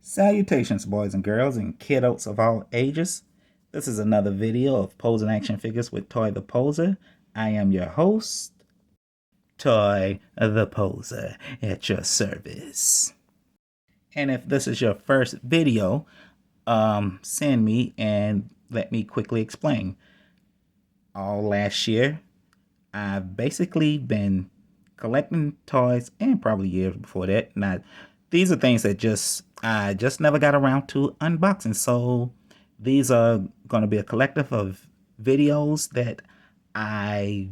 Salutations, boys and girls, and kiddos of all ages. This is another video of posing action figures with Toy the Poser. I am your host, Toy the Poser, at your service. And if this is your first video, send me and let me quickly explain. All last year, I've basically been collecting toys, and probably years before that. Now, these are things that I just never got around to unboxing. So these are going to be a collective of videos that I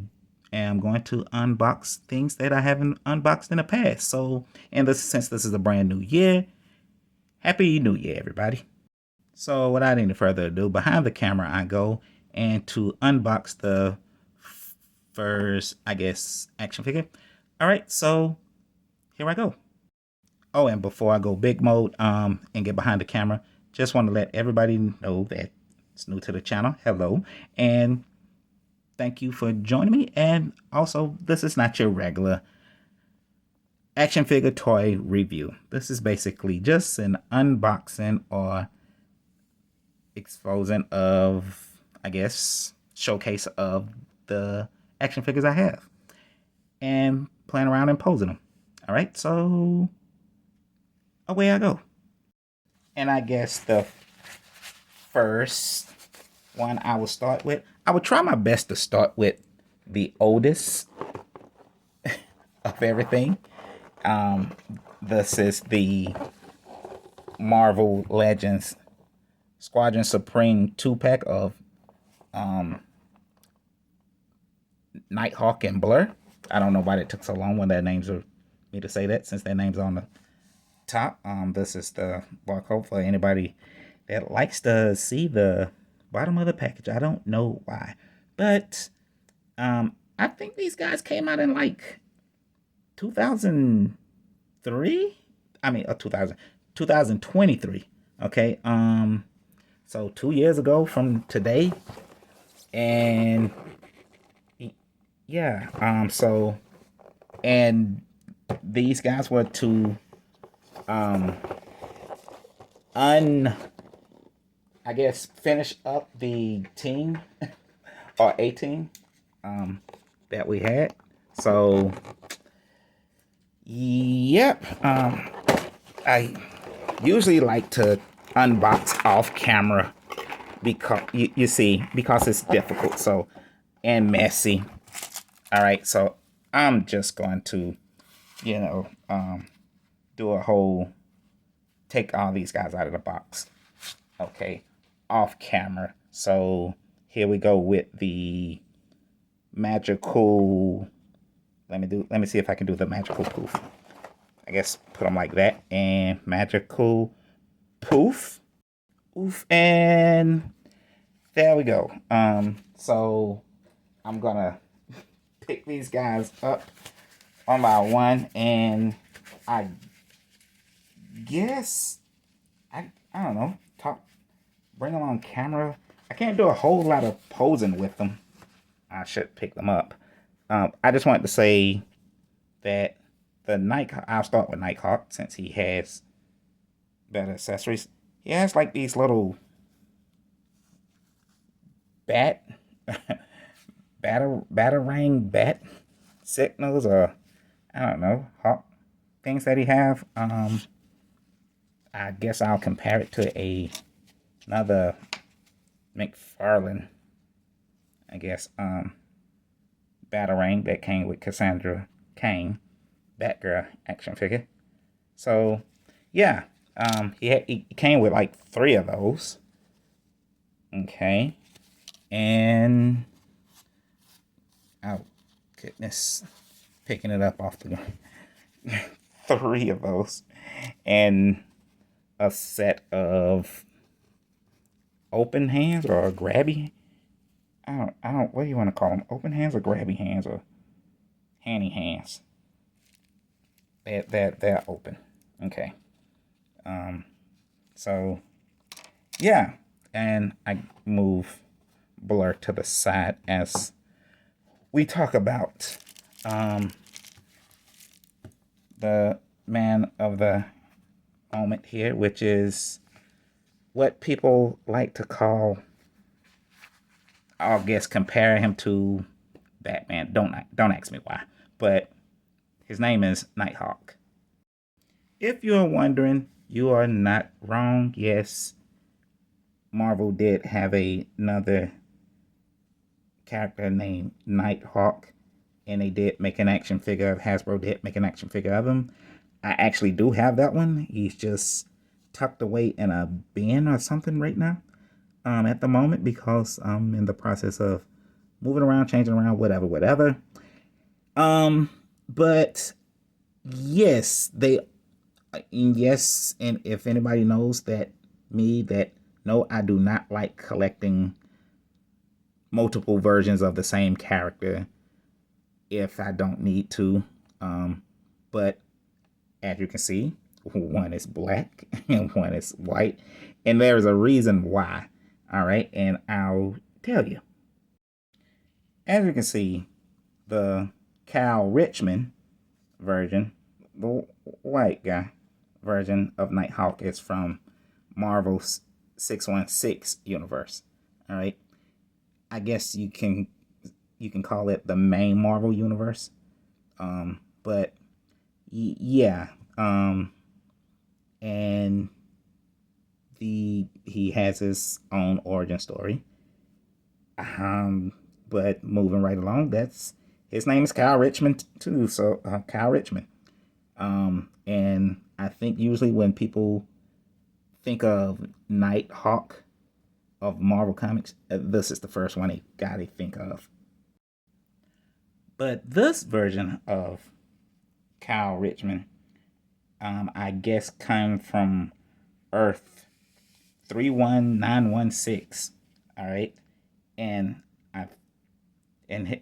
am going to unbox things that I haven't unboxed in the past. So since this is a brand new year, Happy New Year, everybody. So without any further ado, behind the camera I go, and to unbox the first, I guess, action figure. All right, so here I go. Oh, and before I go big mode and get behind the camera, just want to let everybody know that it's new to the channel. Hello, and thank you for joining me. And also, this is not your regular action figure toy review. This is basically just an unboxing or exposing of, I guess, showcase of the action figures I have and playing around and posing them. All right, so away I go. And I guess the first one I will start with, I will try my best to start with the oldest of everything. This is the Marvel Legends Squadron Supreme 2-pack of Nighthawk and Blur. I don't know why it took so long when their names are me to say that, since their names on the top. This is the barcode for anybody that likes to see the bottom of the package. I don't know why, but I think these guys came out in like 2003. I mean, 2023. Okay. So 2 years ago from today, and yeah. So, and these guys were to I guess finish up the team or a team that we had. So yep, I usually like to unbox off camera because you see, because it's difficult, so, and messy. All right, so I'm just going to, do a whole, take all these guys out of the box, okay, off camera. So here we go with the magical, let me see if I can do the magical poof. I guess put them like that, and magical poof, oof, and there we go. So I'm gonna pick these guys up one by one, and I guess I don't know, bring them on camera. I can't do a whole lot of posing with them. I should pick them up. I just wanted to say that I'll start with Nighthawk since he has better accessories. He has like these little batarang bat signals, or I don't know, hawk things that he have. I guess I'll compare it to another McFarlane, I guess, batarang that came with Cassandra Cain, Batgirl action figure. So yeah, he came with like 3 of those. Okay, and oh goodness, picking it up off the ground. 3 of those, and a set of open hands or grabby. I don't. What do you want to call them? Open hands or grabby hands or handy hands? They're open. Okay. So yeah, and I move Blur to the side as we talk about the man of the moment here, which is what people like to call, I guess, compare him to Batman. Don't ask me why, but his name is Nighthawk. If you're wondering, you are not wrong. Yes, Marvel did have another character named Nighthawk, and they did make an action figure of Hasbro did make an action figure of him. I actually do have that one. He's just tucked away in a bin or something right now, at the moment, because I'm in the process of moving around, changing around, whatever. But yes, yes, and if anybody knows that no, I do not like collecting multiple versions of the same character if I don't need to. But as you can see, one is black and one is white, and there's a reason why. All right, and I'll tell you. As you can see, the Cal Richmond version, the white guy version of Nighthawk, is from Marvel's 616 universe. All right, I guess you can call it the main Marvel universe. But yeah, and he has his own origin story. But moving right along, his name is Kyle Richmond too. So Kyle Richmond. And I think usually when people think of Nighthawk of Marvel Comics, this is the first one they gotta think of. But this version of Kyle Richmond, I guess, come from Earth 31916. All right, and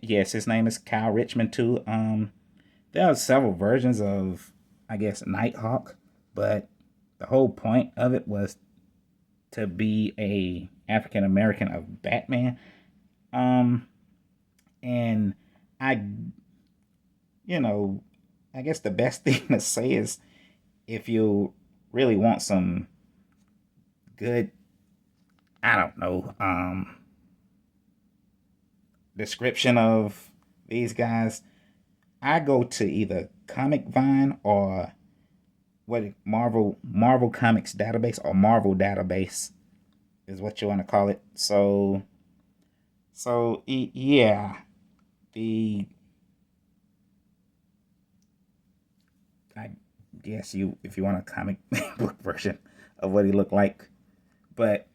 yes, his name is Kyle Richmond too. There are several versions of, I guess, Nighthawk, but the whole point of it was to be a African American of Batman. And I, I guess the best thing to say is, if you really want some good, I don't know, description of these guys, I go to either Comic Vine or Marvel Comics Database, or Marvel Database is what you want to call it. So yeah, I guess if you want a comic book version of what he looked like, but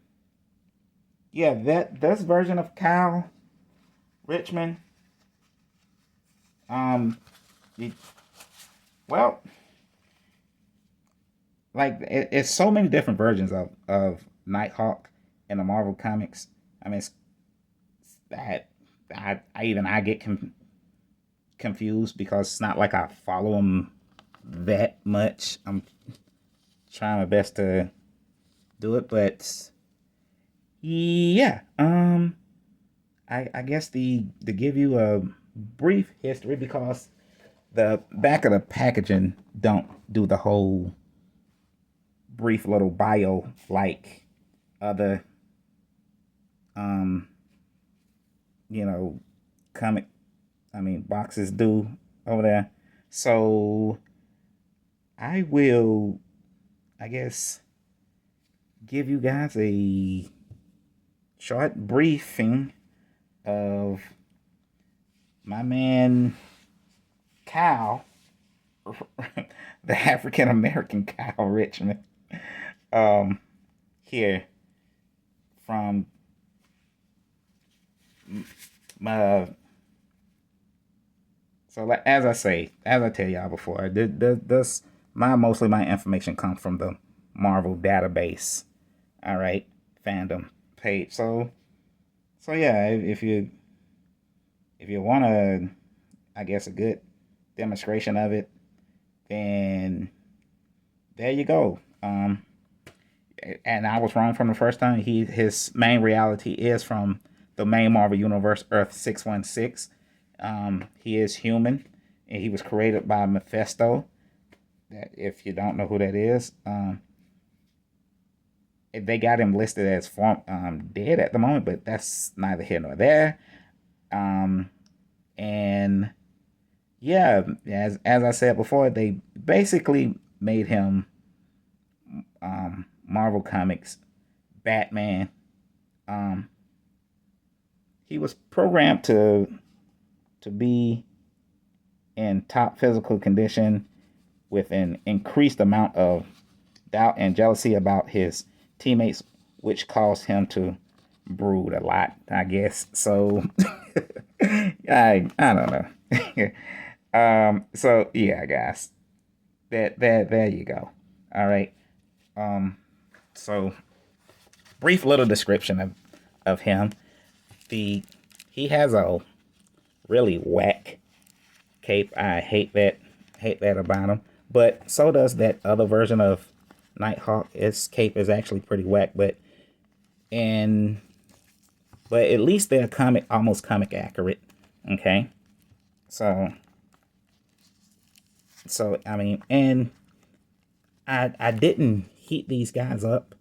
yeah, this version of Kyle Richmond, well, like it's so many different versions of Nighthawk in the Marvel comics. I mean, I get confused because it's not like I follow them that much. I'm trying my best to do it, but yeah. I guess to give you a brief history, because the back of the packaging don't do the whole brief little bio like other comic boxes do over there. So I will, I guess, give you guys a short briefing of my man Kyle, the African American Kyle Richmond, here from my. So as I tell y'all before, this mostly my information comes from the Marvel database. All right, fandom page. So yeah, if you want to, I guess, a good demonstration of it, then there you go. And I was wrong from the first time. His main reality is from the main Marvel Universe, Earth 616. He is human, and he was created by Mephisto. That, if you don't know who that is, they got him listed as dead at the moment, but that's neither here nor there. And yeah, as I said before, they basically made him Marvel Comics Batman. He was programmed to be in top physical condition with an increased amount of doubt and jealousy about his teammates, which caused him to brood a lot, I guess. So I don't know. So yeah, guys. There you go. All right. So brief little description of him. He has a really whack cape. I hate that about him. But so does that other version of Nighthawk. His cape is actually pretty whack, but at least they're almost comic accurate. Okay. So I mean, and I didn't heat these guys up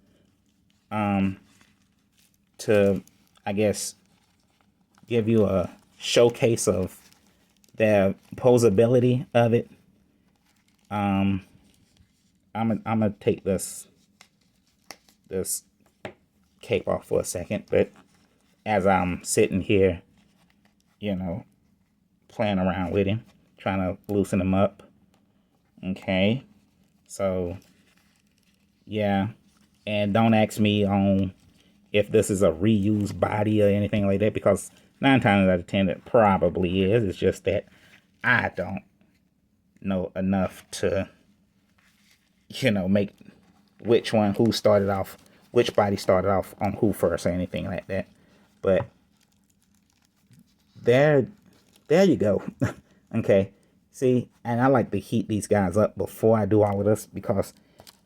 to, I guess, give you a showcase of the posability of it. I'm gonna take this cape off for a second, but as I'm sitting here, playing around with him, trying to loosen him up. Okay, so yeah, and don't ask me on if this is a reused body or anything like that, because 9 times out of 10 it probably is. It's just that I don't know enough to, make which body started off on who first or anything like that. But there you go. Okay, see, and I like to heat these guys up before I do all of this, because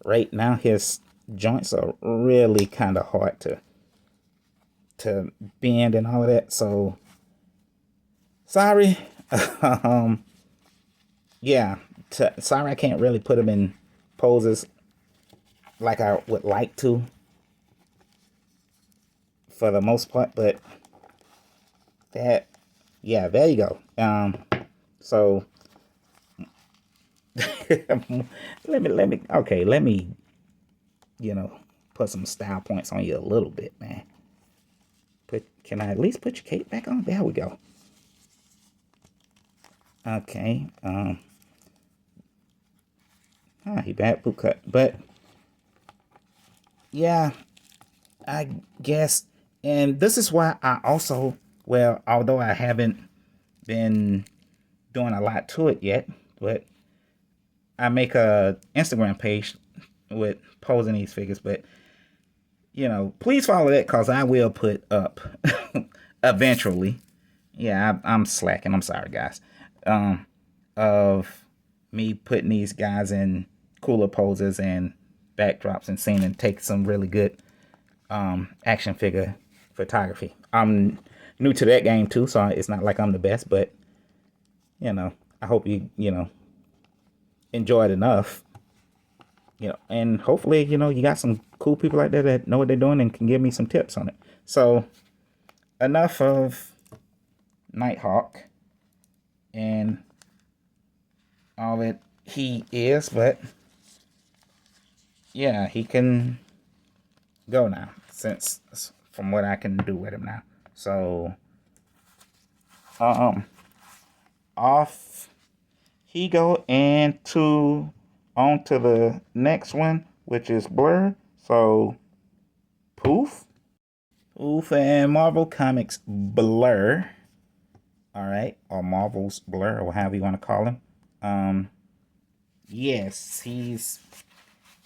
right now his joints are really kind of hard to bend and all of that. So sorry. Yeah, sorry I can't really put him in poses like I would like to for the most part, but there you go. So let me put some style points on you a little bit, man. Can I at least put your cape back on? There we go. Okay. He bad poop cut, but yeah, I guess. And this is why I also, well, although I haven't been doing a lot to it yet, but I make a Instagram page with posing these figures. But please follow that, because I will put up eventually. Yeah, I'm slacking. I'm sorry, guys. Of me putting these guys in cooler poses and backdrops and seeing and take some really good action figure photography. I'm new to that game too, so it's not like I'm the best, but I hope you enjoy it enough, and hopefully you got some cool people out there that know what they're doing and can give me some tips on it. So enough of Nighthawk and all that he is, but yeah, he can go now, since from what I can do with him now. So off he go, and on to the next one, which is Blur. So Poof and Marvel Comics Blur. All right, or Marvel's Blur, or however you want to call him. Yes, he's,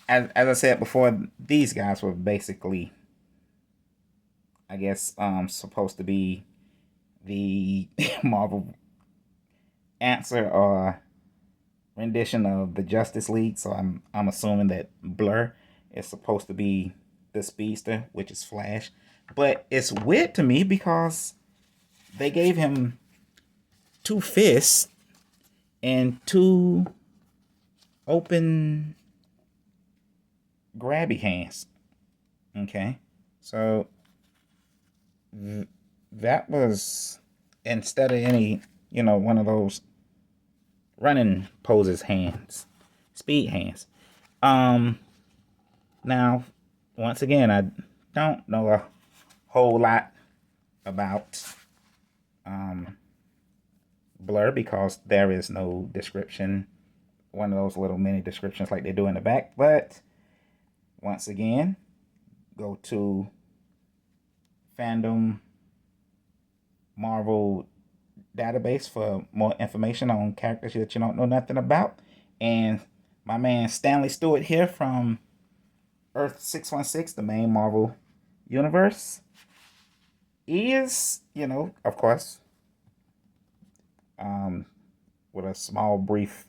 as I said before, these guys were basically, I guess, supposed to be the Marvel answer or rendition of the Justice League. So I'm assuming that Blur is supposed to be the speedster, which is Flash. But it's weird to me because they gave him 2 fists and 2 open grabby hands. Okay, so that was, instead of any, one of those running poses hands, speed hands. Now, once again, I don't know a whole lot about Blur because there is no description, one of those little mini descriptions like they do in the back. But once again, go to Fandom Marvel database for more information on characters that you don't know nothing about. And my man Stanley Stewart here from Earth 616, the main Marvel universe, is, of course, with a small brief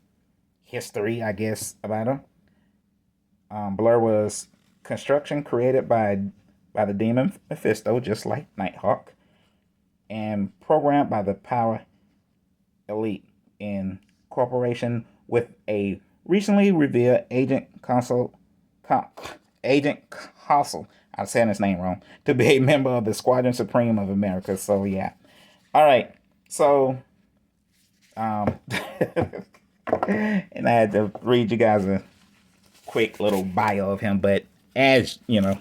history, I guess, about him. Blur was construction created by the demon Mephisto, just like Nighthawk, and programmed by the Power Elite in cooperation with a recently revealed Agent Consul. I'm saying his name wrong. To be a member of the Squadron Supreme of America. So yeah. All right. So, and I had to read you guys a quick little bio of him. But as you know,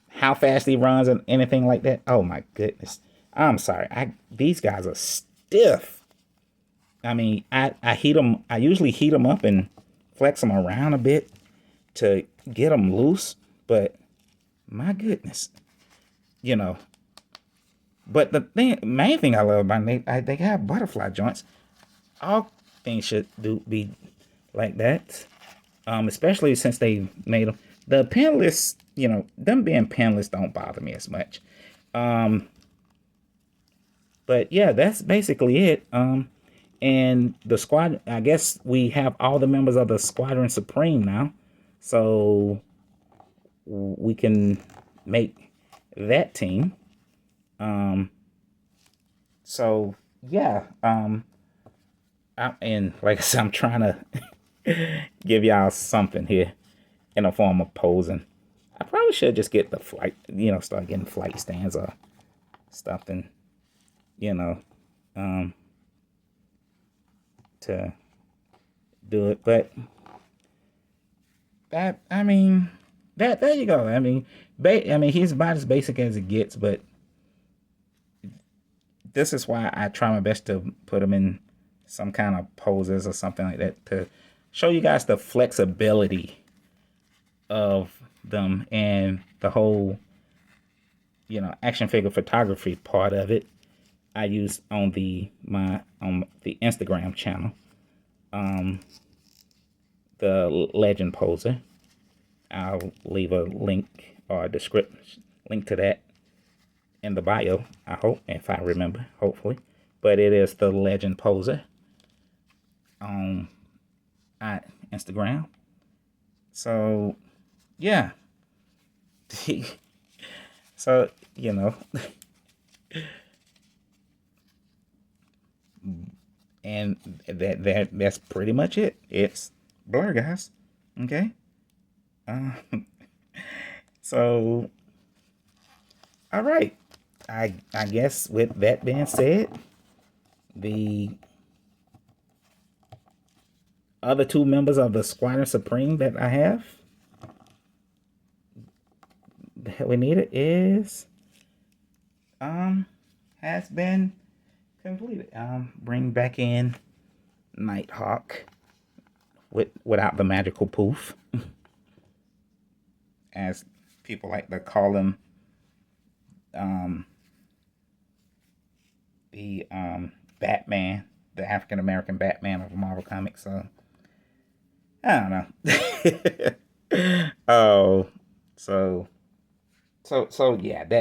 how fast he runs and anything like that. Oh my goodness. I'm sorry. These guys are stiff. I mean, I heat them. I usually heat them up and flex them around a bit to get them loose. But my goodness, But the main thing I love about them, they have butterfly joints. All things should be like that. Especially since they made them. The pinless, them being pinless don't bother me as much. But yeah, that's basically it. And the squad, I guess we have all the members of the Squadron Supreme now. So we can make that team. So yeah, and like I said, I'm trying to give y'all something here in a form of posing. I probably should just get the flight, start getting flight stands or something, to do it. But there you go. I mean, he's about as basic as it gets, but this is why I try my best to put him in some kind of poses or something like that to show you guys the flexibility of them and the whole, action figure photography part of it. I use on the Instagram channel, the Legend Poser. I'll leave a link or a description link to that in the bio, I hope, if I remember, hopefully. But it is the Legend Poser on Instagram. So yeah. So and that's pretty much it. It's Blur, guys. Okay. So all right. I guess with that being said, the other two members of the Squadron Supreme that I have that we needed is has been completed. Bring back in Nighthawk without the magical poof, as people like to call him. The Batman, the African American Batman of Marvel Comics. So I don't know. Oh, so yeah, that.